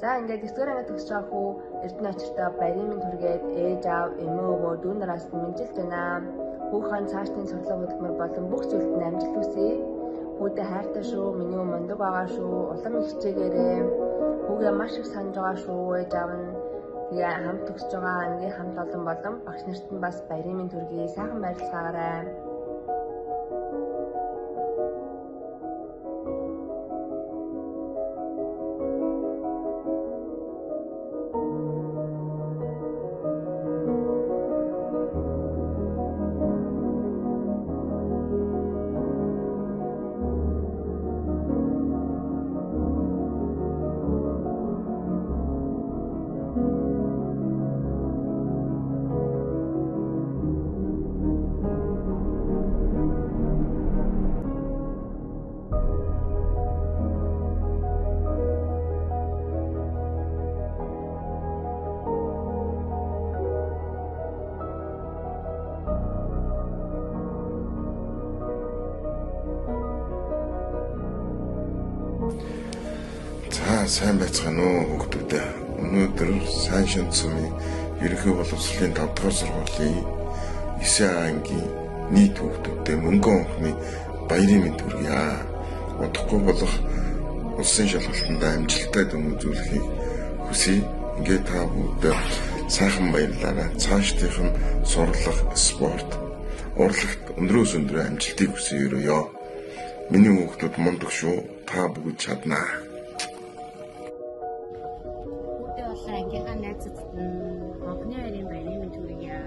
За ингээд 9 дугаар анги төгсөж байгаа хүү Эрдэнэ очиртой баярын минь түргээд ээж аав эмээ өвөө дүү нараас нь мэджилж байна. Хүүхэн цаашдын сурлага хөдөлмөр болон бүх зүйлд нь амжилт хүсье. Хүүдээ хайртай шүү, миний өвөө мундаг байгаа шүү, улам их хичээгээрэй. Хүүгээ маш их санаж байгаа шүү, ээж аав нь тэгээ хамт төгсөж байгаа ангийн хамт олон болон багш нарт нь бас баярын минь түргий сайхан байрлацгаарай. Сайн байцгаана уу хүүхдүүдээ. Өнөөдөр сайн шинэ цумын ерөнхий боловсролын 5 дугаар сургуулийн 9 ангийн нийт хүүхдүүдтэй мөнгөн онхны баярын мэнд хүргье. Удахгүй болох улсын шалгалтанд амжилттай дүн үзүүлэхийг хүсье. Ингээд та бүгдээ сайхан баярлаарай. Цаашдынх нь сурлах, спорт, урлагт өндрөөс өндрөө амжилтыг хүсье өрөөё. Миний хүүхдүүд мундаг шүү. Та бүгд чаднаа. Ангийнхаа найзууд онхны баярын минь түргье.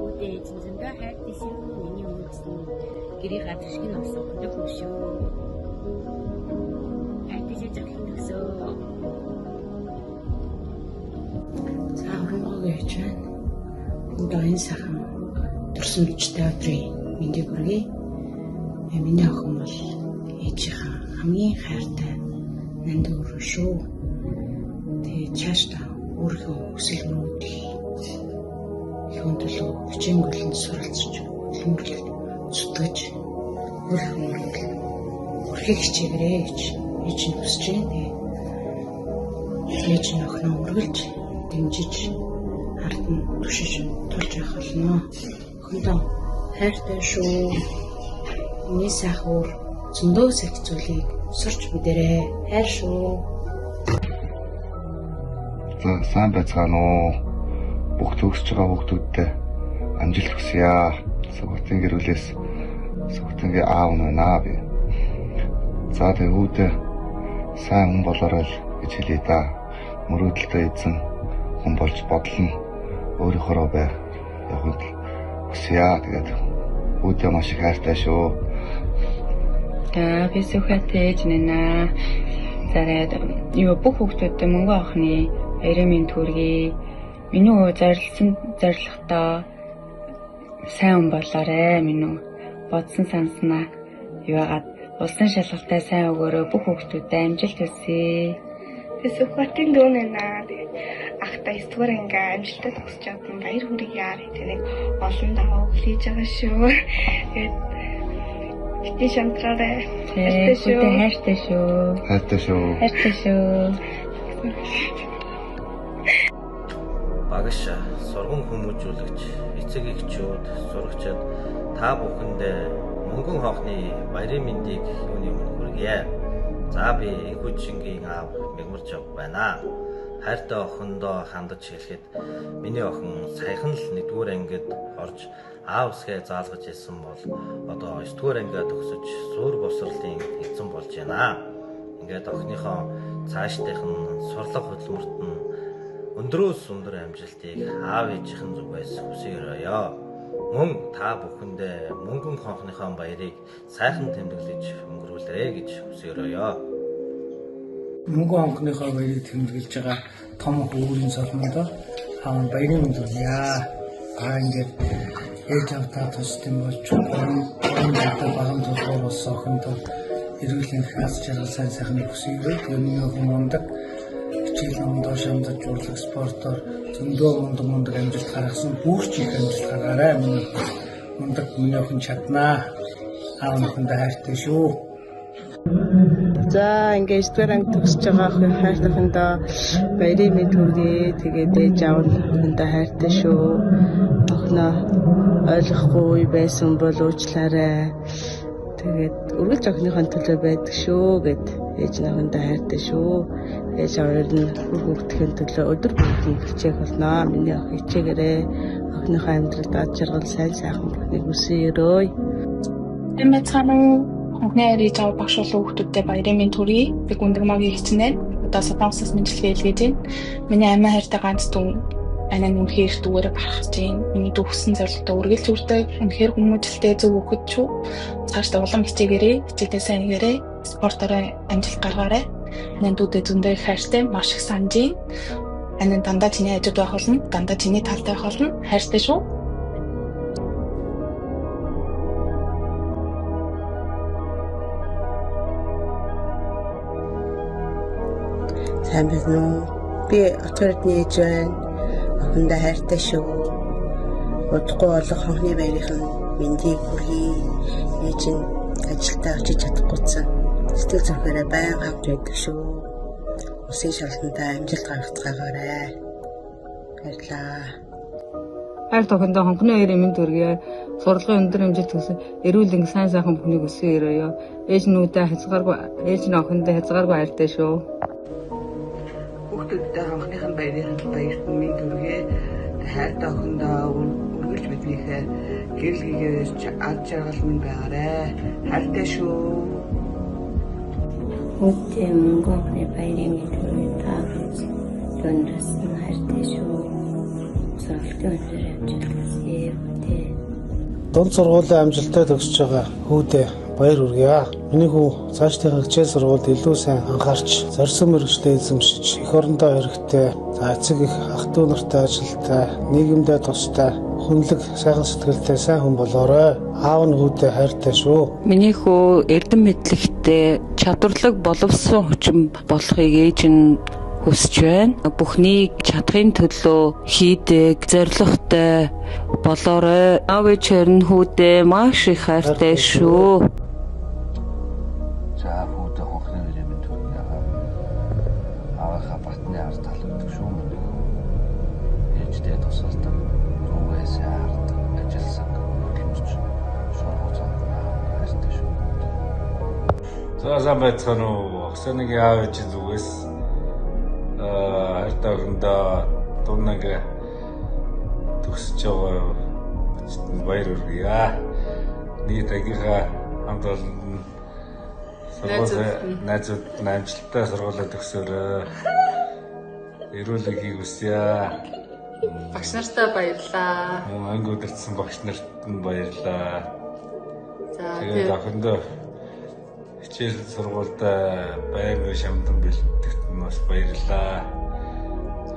Үүдээ зөндөө хайртай шүү. Миний өвчтөн гэрийн гадшиг нь авсан хөдөг шүү. Хайртай жижигхэн төсөө. Цааврын гэж байна. Өдөө сайхан төрсөн бичтэй өдрийн мэндийг хүргэе. Миний охин бол ээжийнхаа хамгийн хайртай нандуур шүү. Чаашдаа өөрийнхөө хүсэл мөрөөдөл хөндлөө хичээнгүйлэн суралцж хөнгөлөлт зүтгэж өөрийнхөө өрхийг хичээгээрэй гэж ээж нь хүсэж байна. Ээж нь охиноо үргэлж дэмжиж ард нь түшиж тулж явах болно. Охиндоо хайртай шүү. Миний сайхан зөндөө их зүйлийг сурч мэдэрэй. Хайр шүү. Сайн байцгаана уу. Бүх төгсөж байгаа хүүхдүүдтэй амжилт хүсье. Сүгтэн гэрүүлээс сүгтэнгийн аав нь байна би. За тэгвэл сайн хүн болоорой гэж хэлье да. Мөрөөдөлтөө эзэн хүн болж бодлоо. Өөрийнхөө бай явахд хүсье. Тэгээд үүдээ маш их хайртай шүү. Би сүхэтэй ээж нэнэ. Зарад юу бүх хүүхдүүдтэй мөнгө авахны баярын минь түргий. Миний өвөө зорилсон зорилготой сайн хүн болоорой. Миний бодсон санснаа юугаад улсын шалгалтаа сайн өгөөрэй. Бүх хүүхдүүдэд амжилт хүсье. Би сүхбатын дүү нэнэ. Тэгээд ахтай 9 дугаар анги амжилттай төгсөж чадсан баяр хүргье. Тэгээд олон даваа хийж байгаа шүү. Тэгээд бити шамтраарай. Хайртай шүү. Хайртай шүү. Хайртай шүү. Хайртай шүү. Багш, сургууль хүмүүжүүлэгч, эцэг эхчүүд, сурагчид та бүхэндээ мөнгөн хоохны баярын мэндийг юуны өмнө хүргье. За би энхүү жингийн аав Мегмарч байна. Хайртай охиндоо хандаж хэлэхэд миний охин саяхан л 1-р ангид орж аав усгээ заалгаж ирсэн бол одоо 9-р ангиа төгсөж зуур босрлын эзэн болж байна. Ингээд охиныхоо цаашдынх нь сурлага хөдөлмөрт нь өндрөөс өндөр амжилтыг аав ээжийнхэн зүгээс хүсье. Мөн та бүхэндээ мөнгөн хонхныхоо баярыг сайхан тэмдэглэж өнгөрүүлээрэй гэж хүсье. Мөнгөн хонхныхоо баярыг тэмдэглэж байгаа том хөвгүүрийн салманд баярын мэнд хүргье. Ингээд ээж автаа тусдсан болж гонтой багам толгой болсон охинтой эрүүлийн хас жаргал сайхан хүсье. Түүний охин мундаг хичээл номдоо шамдаж урлаг спортоор зөндөө мундаг амжилт гаргасан бүрч их амжилт гаргаарай. Мундаг миний охин чаднаа. Аав охиндоо хайртай шүү. За ингээд 9 дугаар анги төгсөж байгаа охин хайртайхандаа баярын мэнд хүргэе. Тэгээд ээж аав хүндээ хайртай шүү. Охиноо ойлгохгүй байсан бол уучлаарай. Тэгээд үргэлж охиныхон төлөө байдаг шүү гэд ээж нөхөндөө хайртай шүү. Ээж аваар нь хүүхдийн төлөө өдөр бүрийн хичээх болно. Миний охин хичээгээрээ охиныхоо амьдралд ад жаргал сайн сайхан бүхнийг хүсээрөөй. Эмэцхан Хонхны ээж аав багш болон хүүхдүүдтэй баярын мэнд хүргэе. Би Гүндэг магийн хичнээн одоо Солонгосоос мэдлэгээ илгээж байна. Миний амиа хайртай ганц дүү анаа үнэхээр дүүрээ гаргаж байна. Миний дүүхсэн зорилготой үргэлж хүрдэг. Үнэхээр хүмүүжлтэй зөв өгөхөд шүү. Цаашдаа улам хичээгээрэй, хичээлээ сайн хийгээрэй, спортороо амжилт гаргаарай. Анаа дүүдээ зөндөө их хайртай, маш их санаж байна. Анаа дандаа чиний хажууд байх болно, дандаа чиний талд байх болно. Хайртай шүү. Сайн байна уу? Би отгордны ээж байна. Охиндоо хайртай шүү. Удахгүй болох хонхны баярын мэндийг хүргэе. Ээж нь ажилдаа очиж чадахгүйсэн. Сэтгэл зүрхээрээ баян авч байдаг шүү. Усын шалгалтанд амжилт гаргацгаагаарай. Баярлалаа. Хайр тохиндоо хонхны баярын мэнд хүргэе. Сурлагын өндөр хэмжээнд төсөн эрүүл энг сайн сайхан бүхнийг өсгөөрөөё. Ээж нүүдээ хязгааргүй, ээж нь охиндоо хязгааргүй хайртай шүү. Хүүхдүүдтэй хонхныхын баярын мэнд хүргэе. Хайртай охиндоо үргэлж биднийхээ гэрэл гээш ад жаргал минь байгаарай. Хайртай шүү. Хүүхдээ мөнгөний баярын мэнд хүргэе. Дундаас нь хайртай шүү. Сургалтын өндөр амжилт хүсье. Дунд сургуулийн амжилттай төгсөж байгаа хүүдээ баяр хүргэе. Миний хүү цаашдынхаа хичээл сургуульд илүү сайн анхаарч, зорьсон мөрөгчлөө эзэмшиж, эх орондоо хэрэгтэй, эцэг их ах дүү нартай ажилтай, нийгэмдээ тустай, хүнлэг, сайхан сэтгэлтэй сайн хүн болоорой. Аав нь хүүдээ хайртай шүү. Миний хүү эрдэм мэдлэгтэй, чадварлаг боловсон хүчин болохыг ээж нь хүсэж байна. Бүхнийг чадахын төлөө хийдэг, зоригтой болоорой. Аав ээж нь хүүдээ маш их хайртай шүү. За хүүдээ хонхны баярын мэнд хүргэе. Аавынхаа батны ард талууддаг шүү мөн. Ээжтэй тусалдаг, зүгээсээ хардаг, ажилласан, хөдөлмөрч, сургууль цаанаа хайртай шүү. За сайн байцгаана уу? Оксаныгийн аав ээж зүгээс хайртай охиндоо дунаг төгсөж байгаа баяр хүргэе. Нийт агийнхаа хамт олон найзууд амжилттай сургуулаа төгсөөрэй. Эрүүл мэндийг хүсье. Багш нартай баярлалаа. Анги удирдсан багш нарт нь баярлалаа. За тэгээд охиндоо хичээл сургуультай байнгын шамдан бэлтгэхэд нь бас баярлалаа.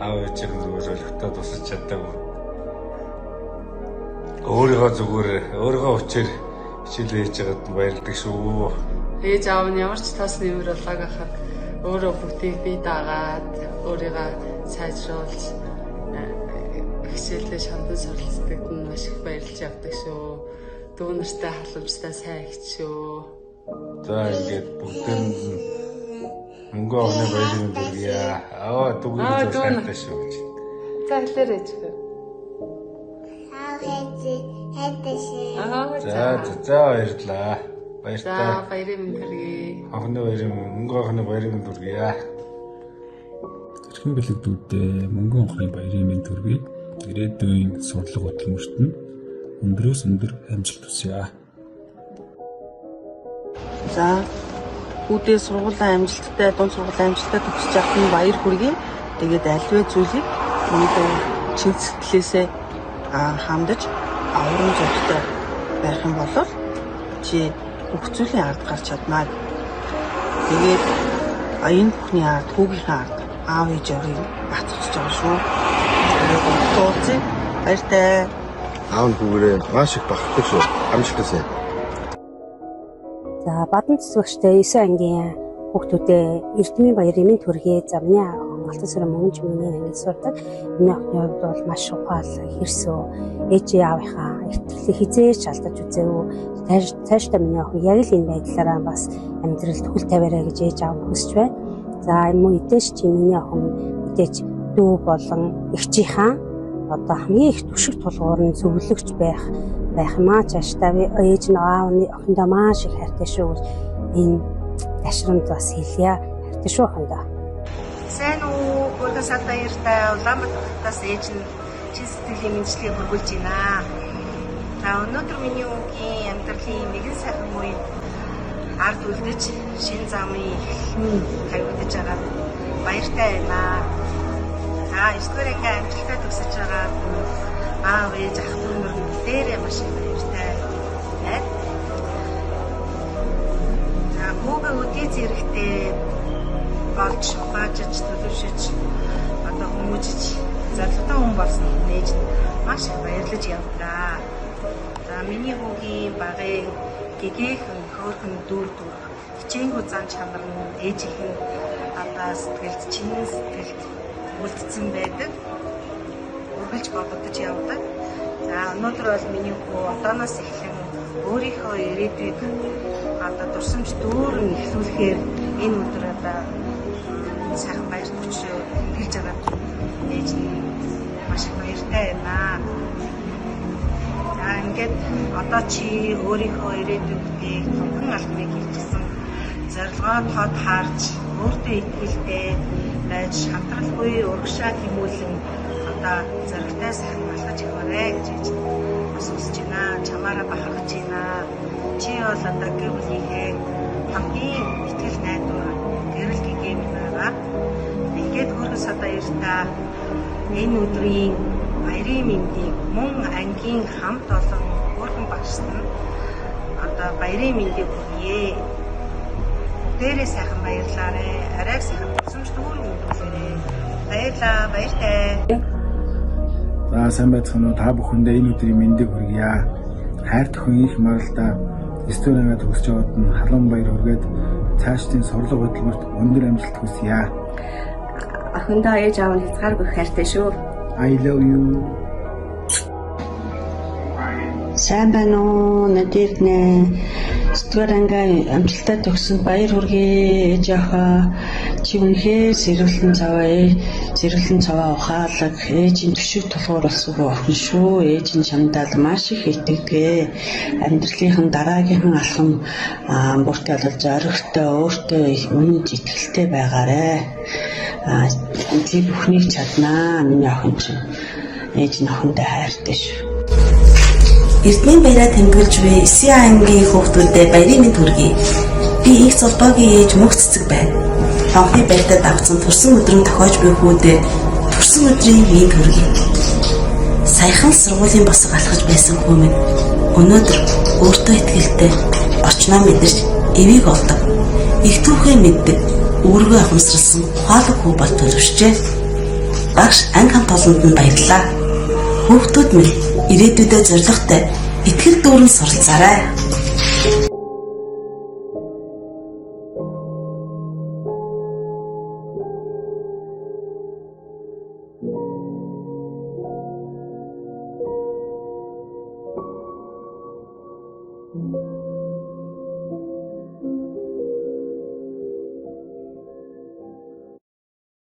Аав ээжийн зүгээр олигтой тусаж чадаагүй. Өөрийнхөө хүчээр хичээлээ хийж байгаад баярладаг шүү. Ээж аав нь ямар ч тас нэмэр болоог хахад өөрөө бүгдийг бие даагаад өөрийгөө сайжруулж хичээлдээ шамдан суралцдаг нь маш их баярлж явдаг шүү. Дүү нартай халамжтай сайн ихч шүү. За ингээд бүгдэн мөнгө охины баярын мэнд хүргэе. Аа дүүгийн хайртай шүү. За хэлээрэй ч. За баярлалаа. Баяртай. За баярын мэнд хүргэе. Мөнгө охины баярын мэнд хүргэе. Эрхэм бэлэгдүүдээ мөнгө охины баярын мэнд хүргэе. Ирээдүйн сурлага хөтөлмөрт нь өндрөөс өндөр амжилт хүсье. За хүүдээ сургуулийн амжилттай, дунд сургуулийн амжилттай төгсөж авах нь баяр хүргэе. Тэгээд альваа зүйлийг өнөөдөр чин сэтгэлээсээ хамдаж аврам зоригтой байх юм бол чи бүх зүйлийн ард гарч чаднаа. Тэгээд энэ бүхний ард, хүүгийнхээ ард аав ээж авыг бацчихж байгаа шүү. Тэгээд тооцоо баяртай. Аав нь хүүгээрээ маш их багтдаг шүү. Амжилт хүсье. За бадан цэцгэгчтэй 9 ангийн хүүхдүүдээ эрдмийн баярын мэнд хүргэе. За миний Алтан сарын мөнгөн чимээний ангид сурдаг. Миний охины хувьд бол маш ухаал, хэрсөө, ээжээ аавынхаа эртгэлийг хизээж алдаж үзээгүй. Цаашдаа миний охин яг л энэ байдлаараа бас амьдралд хүл тавиараа гэж ээж аав хүсэж байна. За мөн эдээш чи миний охин мэдээж дүү болон эгчийнхаа одоо хамгийн их түшиг тулгуур нь зөвлөгч байх юмаа цаашдаа ээж нь аавны охиндоо маш их хайртай шүү гэж энэ ташрамд бас хэлье. Хайртай шүү охиндоо. Сайн уу? Гургасаад баяртай. Улаанбаатараас ээж нь чин сэтгэлийн мэдлэгийг хөргүүлж байна. За өнөөдөр миний өвгийн амьдралын нэгэн сайхан үед ард үлдэж шинэ замын эхлэл тавигдаж байгаа баяртай байна. За 9-р анги амжилттай төгсөж байгаа аав ээж ах дүү нар дээрээ маш их баяртай байна. За хүүгээ үдий зэрэгтэй болж ухаажж төлөвшөж одоо хүмүүжиж зорилготой хүн болсон нээж маш их баярлаж явдаа. За миний хүүгийн багын гэгээх хөөрхөн дүүр хичээнгүй зан чанар нь ээжийнхэн одоо сэтгэлд чинэн сэтгэлд үлдсэн байдаг. Үргэлж бодогдож явдаг. За өнөөдөр бол миний хүү одооноос эхлэн өөрийнхөө ирээдүйд одоо дурсамж дүүрэн эхлүүлэхээр энэ өдөр одоо сайхан баяр хөш хэлж байгаа ээж нь маш их баяртай байна. За ингээд одоо чи өөрийнхөө ирээдүйдээ томхон албаныг хийчихсэн зорилгоо тод харж өөртөө итгэлтэй байж хамтралгүй урагшаа тэмүүлэн одоо зорилготой сайхан болгож өгөөрэй гэж бас хүсэж байна. Чамаараа бахархаж байна. Чи бол одоо гэр бүлийнхээ хамгийн итгэл найдвар гэрэл гэгэм байгаа. Ингээд хөргөс одоо иртаа энэ өдрийн баярын мэндийг мөн ангийн хамт олон хөргөн багшд нь одоо баярын мэндийг хүргье. Дээрээ сайхан баярлаарэ. Арай сайхан тусамж дүүрэн өдрөөрэй. Баярлаа, баяртай. За сайн байцгаана уу? Та бүхэндээ энэ өдрийн мэндийг хүргье. Хайрт охин их маралдаа 9-р ангид төгсөж яваад нь халуун баяр хүргээд цаашдын сурлага хөдөлмөрт өндөр амжилт хүсье. Охиндоо ээж аав нь хязгааргүй хайртай шүү. I love you. Сайн байна уу? Надад нэ 9-р анги амжилттай төгсөнд баяр хүргэе. Ээж аваа чи үнэхээр сэрүүлэн цаваа ухаалаг ээжийн төшөг тулгуур болсон охин шүү. Ээж нь чамдаа маш их итгэдэг. Амьдралынхан дараагийнхан алхам бүртээ болж орхитой өөртөө үнэнд итгэлтэй байгаарэ. Эцэг бүхнийг чаднаа. Миний охин чинь ээж нь охиндоо хайртай шүү. Эрдмийн баяраа тэмдэглэж буй 9 ангийн хүүхдүүдэд баярын мэнд хүргэе. Би их золбоогийн ээж мөх цэцэг байна. Хонхны баяртад авсан төрсөн өдрөнд тохиож буй хүүдэд төрсөн өдрийн мэнд хүргэе. Саяхан сургуулийн босго алхаж байсан хүү минь өнөөдөр өөртөө итгэлтэй орчноо мэдэрч эвийг олдог. Их түүхээ мэддэг. Өөргөө ахмсралсан ухаалаг хүү бол төлөвшжээ. Багш анги хамт олонд нь баярлаа. Хүүхдүүд минь ирээдүйдээ зоригтой итгэл дүүрэн суралцаарай.